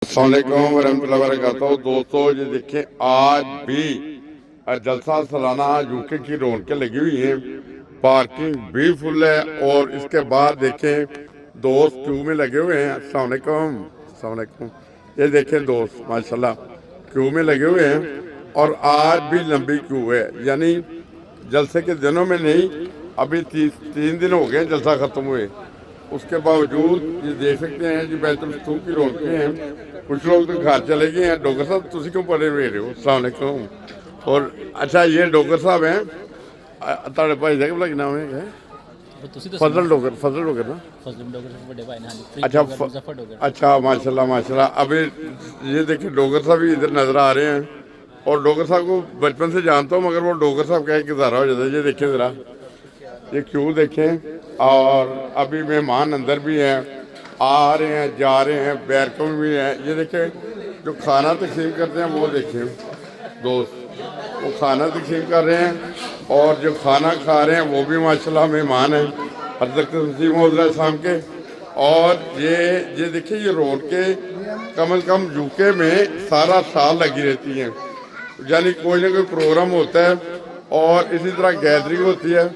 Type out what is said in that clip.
السلام علیکم ورحمۃ اللہ وبرکاتہ دوستو، یہ دیکھیں آج بھی جلسہ سالانہ یوکے کی رونقیں لگی ہوئی ہیں، پارکنگ بھی فل ہے، اور اس کے بعد دیکھیں دوست کیو میں لگے ہوئے ہیں۔ السلام علیکم، السلام علیکم۔ یہ دیکھیں دوست ماشاءاللہ کیو میں لگے ہوئے ہیں، اور آج بھی لمبی کیو ہے، یعنی جلسے کے دنوں میں نہیں، ابھی 3 دن ہو گئے جلسہ ختم ہوئے، اس کے باوجود یہ دیکھ سکتے ہیں جی بیت الفتوح کی رونقیں ہیں۔ کچھ لوگ تو گھر چلے گئے ہیں۔ ڈوگر صاحب تسی کیوں پڑے ہوئے ہو؟ السلام علیکم۔ اور اچھا یہ ڈوگر صاحب ہیں، تاڑے بھائی کا کیا نام ہے؟ فضل ڈوگر، فضل ڈوگر نا؟ اچھا ماشاءاللہ ماشاءاللہ۔ ابھی یہ دیکھیں ڈوگر صاحب بھی ادھر نظر آ رہے ہیں، اور ڈوگر صاحب کو بچپن سے جانتا ہوں، مگر وہ ڈوگر صاحب کا ایک ادارہ ہو جاتا ہے۔ یہ دیکھیں ذرا، یہ کیوں دیکھیں، اور ابھی مہمان اندر بھی ہیں، آ رہے ہیں جا رہے ہیں، بیرکوں میں بھی ہیں۔ یہ دیکھیں جو کھانا تقسیم کرتے ہیں وہ دیکھیں دوست، وہ کھانا تقسیم کر رہے ہیں، اور جو کھانا کھا رہے ہیں وہ بھی ماشاءاللہ مہمان ہیں حضرت مسیح موعود علیہ السلام کے۔ اور یہ دیکھیں یہ رونقیں کم از کم یوکے میں سارا سال لگی رہتی ہیں، یعنی کوئی نہ کوئی پروگرام ہوتا ہے، اور اسی طرح گیدرنگ ہوتی ہے۔